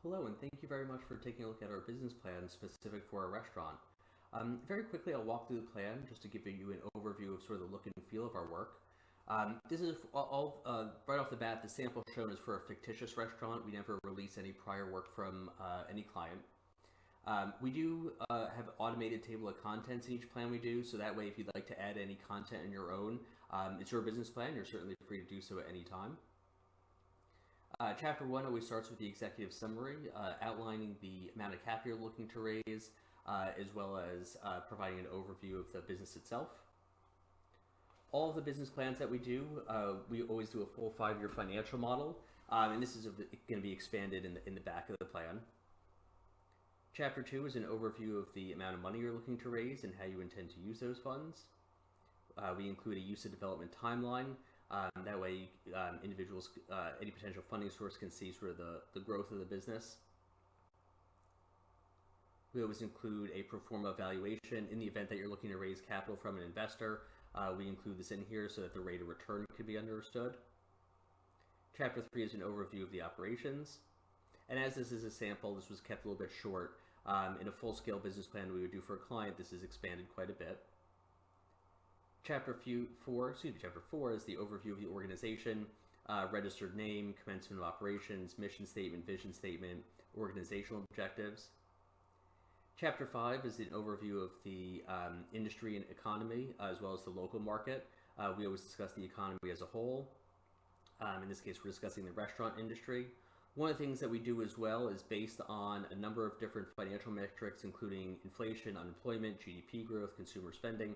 Hello, and thank you very much for taking a look at our business plan specific for our restaurant. Very quickly, I'll walk through the plan just to give you an overview of sort of the look and feel of our work. This is all right off the bat. The sample shown is for a fictitious restaurant. We never release any prior work from any client. We do have automated table of contents in each plan we do, so that way, if you'd like to add any content in your own, it's your business plan. You're certainly free to do so at any time. Chapter 1 always starts with the executive summary, outlining the amount of cap you're looking to raise, as well as providing an overview of the business itself. All of the business plans that we do, we always do a full 5-year financial model, and this is going to be expanded in the back of the plan. Chapter 2 is an overview of the amount of money you're looking to raise and how you intend to use those funds. We include a use of development timeline. That way, individuals, any potential funding source can see sort of the growth of the business. We always include a pro forma valuation in the event that you're looking to raise capital from an investor. We include this in here so that the rate of return can be understood. Chapter 3 is an overview of the operations. And as this is a sample, this was kept a little bit short. In a full-scale business plan we would do for a client, this is expanded quite a bit. Chapter 4 is the overview of the organization, registered name, commencement of operations, mission statement, vision statement, organizational objectives. Chapter 5 is an overview of the industry and economy, as well as the local market. We always discuss the economy as a whole. In this case, we're discussing the restaurant industry. One of the things that we do as well is based on a number of different financial metrics, including inflation, unemployment, GDP growth, consumer spending.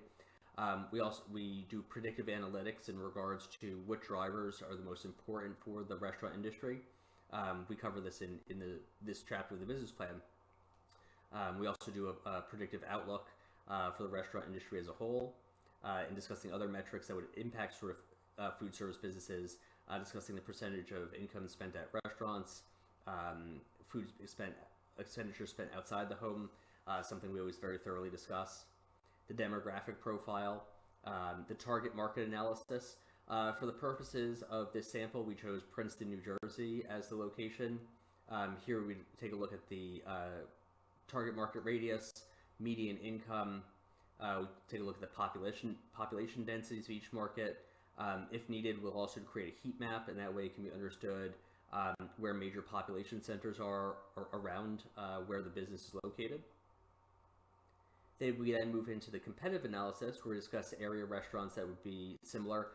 We do predictive analytics in regards to what drivers are the most important for the restaurant industry. We cover this in this chapter of the business plan. We also do a predictive outlook for the restaurant industry as a whole, and discussing other metrics that would impact sort of food service businesses, discussing the percentage of income spent at restaurants, expenditure spent outside the home, something we always very thoroughly discuss. The demographic profile, the target market analysis. For the purposes of this sample, we chose Princeton, New Jersey as the location. Here we take a look at the target market radius, median income. We take a look at the population densities of each market. If needed, we'll also create a heat map, and that way it can be understood where major population centers are around where the business is located. We then move into the competitive analysis, where we discuss area restaurants that would be similar.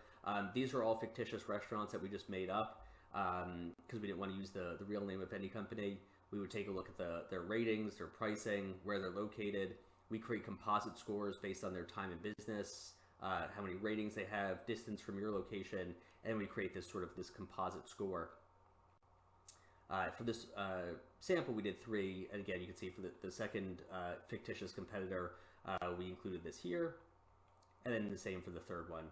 These are all fictitious restaurants that we just made up because we didn't want to use the real name of any company. We would take a look at their ratings, their pricing, where they're located. We create composite scores based on their time in business, how many ratings they have, distance from your location, and we create this composite score. For this sample, we did 3, and again, you can see for the second fictitious competitor, we included this here, and then the same for the third one.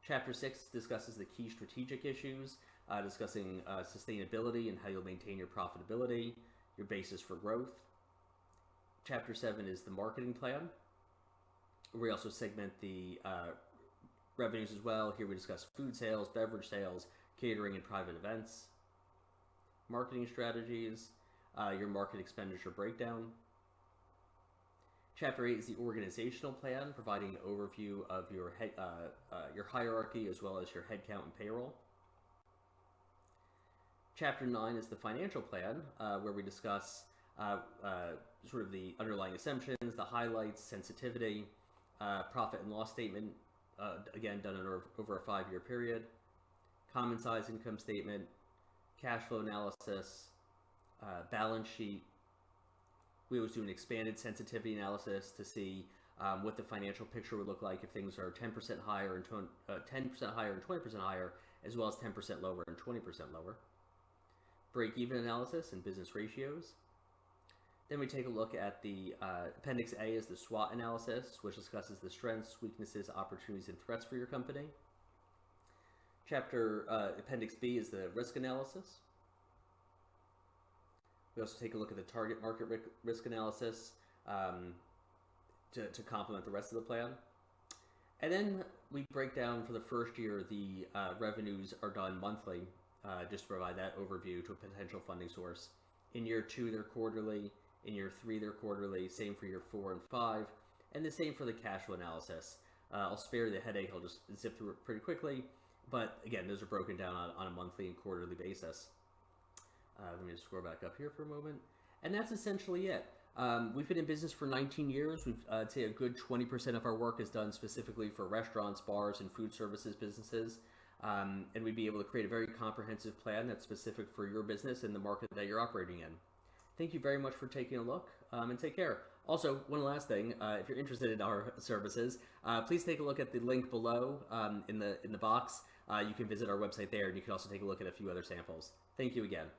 Chapter 6 discusses the key strategic issues, discussing sustainability and how you'll maintain your profitability, your basis for growth. Chapter 7 is the marketing plan. We also segment the revenues as well. Here we discuss food sales, beverage sales, catering, and private events. Marketing strategies, your market expenditure breakdown. Chapter 8 is the organizational plan, providing an overview of your hierarchy as well as your headcount and payroll. Chapter 9 is the financial plan, where we discuss sort of the underlying assumptions, the highlights, sensitivity, profit and loss statement, again done over a 5-year period, common size income statement, cash flow analysis, balance sheet. We always do an expanded sensitivity analysis to see what the financial picture would look like if things are 10% higher and 10% higher and 20% higher, as well as 10% lower and 20% lower. Break-even analysis and business ratios. Then we take a look at the Appendix A is the SWOT analysis, which discusses the strengths, weaknesses, opportunities, and threats for your company. Appendix B is the risk analysis. We also take a look at the target market risk analysis to complement the rest of the plan. And then we break down for the first year, the revenues are done monthly. just to provide that overview to a potential funding source. In year 2, they're quarterly. In year 3, they're quarterly. Same for year 4 and 5. And the same for the cash flow analysis. I'll spare the headache. I'll just zip through it pretty quickly. But again, those are broken down on a monthly and quarterly basis. Let me just scroll back up here for a moment. And that's essentially it. We've been in business for 19 years. I'd say a good 20% of our work is done specifically for restaurants, bars, and food services businesses. And we'd be able to create a very comprehensive plan that's specific for your business and the market that you're operating in. Thank you very much for taking a look, and take care. Also, one last thing, if you're interested in our services, please take a look at the link below in the box. You can visit our website there, and you can also take a look at a few other samples. Thank you again.